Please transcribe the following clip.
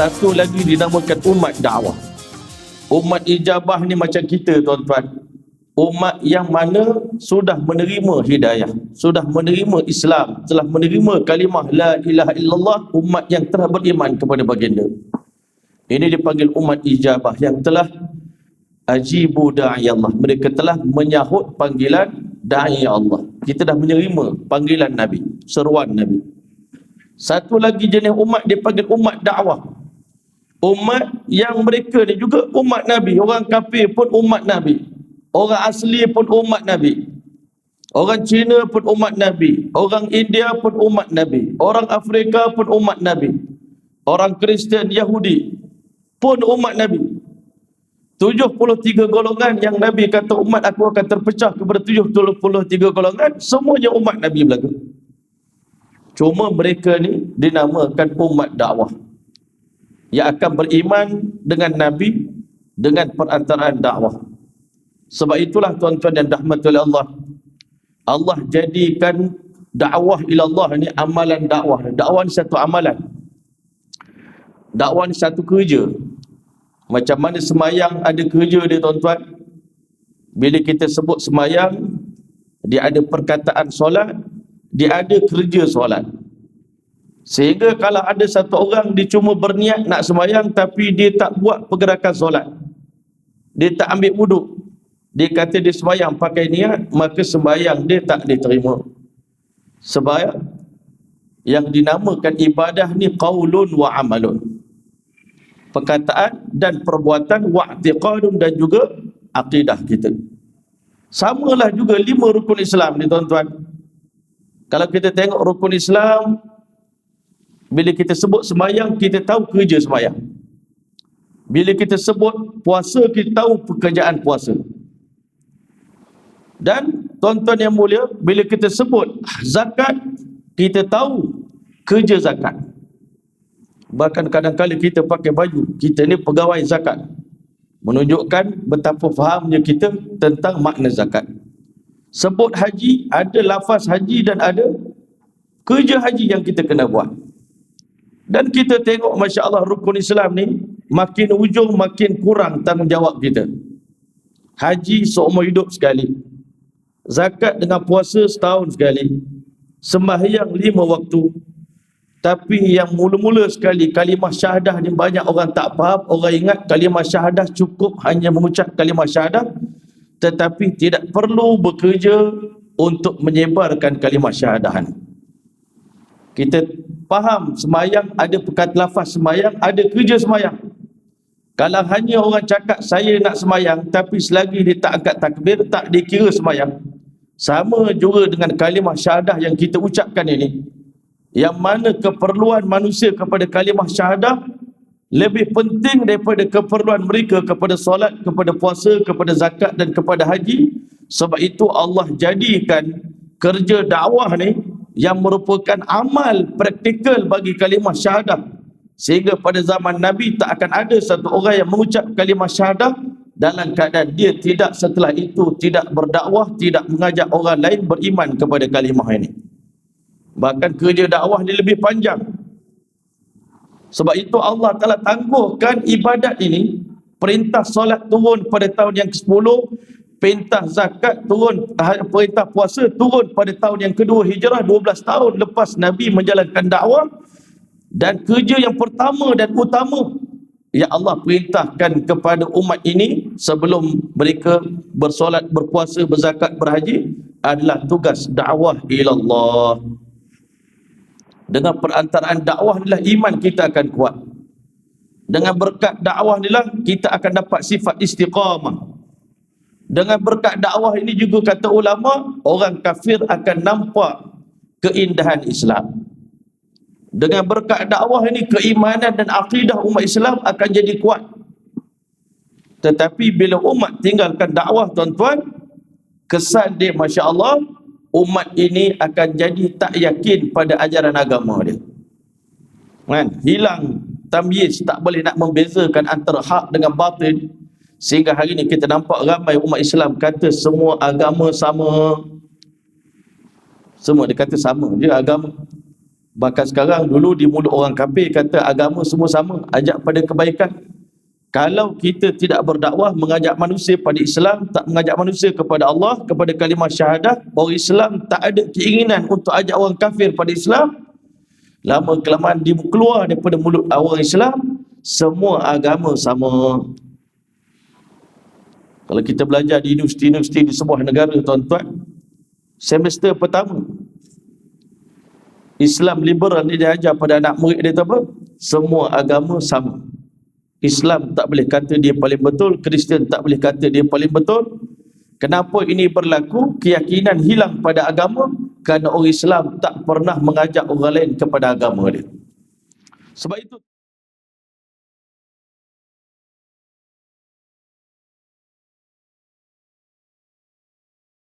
satu lagi dinamakan umat dakwah. Umat ijabah ni macam kita, tuan-tuan. Umat yang mana sudah menerima hidayah, sudah menerima Islam, telah menerima kalimah la ilaha illallah, umat yang telah beriman kepada baginda. Ini dipanggil umat ijabah yang telah ajibu da'i Allah. Mereka telah menyahut panggilan da'i Allah. Kita dah menerima panggilan Nabi, seruan Nabi. Satu lagi jenis umat dipanggil umat dakwah. Umat yang mereka ni juga umat Nabi. Orang kafir pun umat Nabi. Orang asli pun umat Nabi. Orang Cina pun umat Nabi. Orang India pun umat Nabi. Orang Afrika pun umat Nabi. Orang Kristian, Yahudi pun umat Nabi. 73 golongan yang Nabi kata umat aku akan terpecah kepada 73 golongan, semuanya umat Nabi belaka. Cuma mereka ni dinamakan umat dakwah, yang akan beriman dengan Nabi dengan perantaraan dakwah. Sebab itulah tuan-tuan dan rahmati oleh Allah, Allah jadikan dakwah ila Allah ni amalan dakwah. Dakwah ni satu amalan. Dakwah ni satu kerja. Macam mana semayang ada kerja dia, tuan-tuan. Bila kita sebut semayang, dia ada perkataan solat, dia ada kerja solat. Sehingga kalau ada satu orang dia cuma berniat nak semayang tapi dia tak buat pergerakan solat, dia tak ambil wuduk, dia kata dia semayang pakai niat, maka sembahyang dia tak diterima. Sebab yang dinamakan ibadah ni qaulun wa amalun, perkataan dan perbuatan, wa'tiqadun dan juga akidah kita. Samalah juga 5 rukun Islam ni, tuan-tuan. Kalau kita tengok rukun Islam, bila kita sebut sembahyang, kita tahu kerja sembahyang. Bila kita sebut puasa, kita tahu pekerjaan puasa. Dan tuan-tuan yang mulia, bila kita sebut zakat, kita tahu kerja zakat. Bahkan kadang-kadang kita pakai baju, kita ni pegawai zakat, menunjukkan betapa fahamnya kita tentang makna zakat. Sebut haji, ada lafaz haji dan ada kerja haji yang kita kena buat. Dan kita tengok Masya Allah rukun Islam ni makin ujung makin kurang tanggungjawab kita. Haji seumur hidup sekali, zakat dengan puasa setahun sekali, sembahyang 5 waktu. Tapi yang mula-mula sekali kalimah syahadah ni banyak orang tak faham. Orang ingat kalimah syahadah cukup hanya mengucap kalimah syahadah, tetapi tidak perlu bekerja untuk menyebarkan kalimah syahadah ni. Kita faham semayang ada perkataan lafaz semayang, ada kerja semayang. Kalau hanya orang cakap saya nak semayang tapi selagi dia tak angkat takbir, tak dikira semayang. Sama juga dengan kalimah syahadah yang kita ucapkan ini, yang mana keperluan manusia kepada kalimah syahadah lebih penting daripada keperluan mereka kepada solat, kepada puasa, kepada zakat dan kepada haji. Sebab itu Allah jadikan kerja dakwah ni yang merupakan amal praktikal bagi kalimah syahadah, sehingga pada zaman Nabi tak akan ada satu orang yang mengucap kalimah syahadah dalam keadaan dia tidak setelah itu tidak berdakwah, tidak mengajak orang lain beriman kepada kalimah ini. Bahkan kerja dakwah ni lebih panjang. Sebab itu Allah Ta'ala tangguhkan ibadat ini. Perintah solat turun pada tahun yang ke-10, perintah zakat turun, perintah puasa turun pada tahun yang kedua hijrah, 12 tahun lepas Nabi menjalankan dakwah. Dan kerja yang pertama dan utama yang Allah perintahkan kepada umat ini sebelum mereka bersolat, berpuasa, berzakat, berhaji adalah tugas dakwah ilallah. Dengan perantaraan dakwah inilah iman kita akan kuat. Dengan berkat dakwah inilah kita akan dapat sifat istiqamah. Dengan berkat dakwah ini juga kata ulama, orang kafir akan nampak keindahan Islam. Dengan berkat dakwah ini, keimanan dan akidah umat Islam akan jadi kuat. Tetapi bila umat tinggalkan dakwah, tuan-tuan, kesan dia Masya Allah, umat ini akan jadi tak yakin pada ajaran agama dia. Kan? Hilang tamyiz, tak boleh nak membezakan antara hak dengan batil. Sehingga hari ini kita nampak ramai umat Islam kata semua agama sama. Semua dia kata sama je agama. Bahkan sekarang, dulu di mulut orang kafir kata agama semua sama, ajak pada kebaikan. Kalau kita tidak berdakwah mengajak manusia pada Islam, tak mengajak manusia kepada Allah, kepada kalimah syahadah, orang Islam tak ada keinginan untuk ajak orang kafir pada Islam, lama kelamaan dia keluar daripada mulut orang Islam, semua agama sama. Kalau kita belajar di universiti-universiti di sebuah negara, tuan-tuan, semester pertama Islam liberal ni dia ajar pada anak murid dia apa? Semua agama sama. Islam tak boleh kata dia paling betul, Kristian tak boleh kata dia paling betul. Kenapa ini berlaku? Keyakinan hilang pada agama kerana orang Islam tak pernah mengajak orang lain kepada agama dia. Sebab itu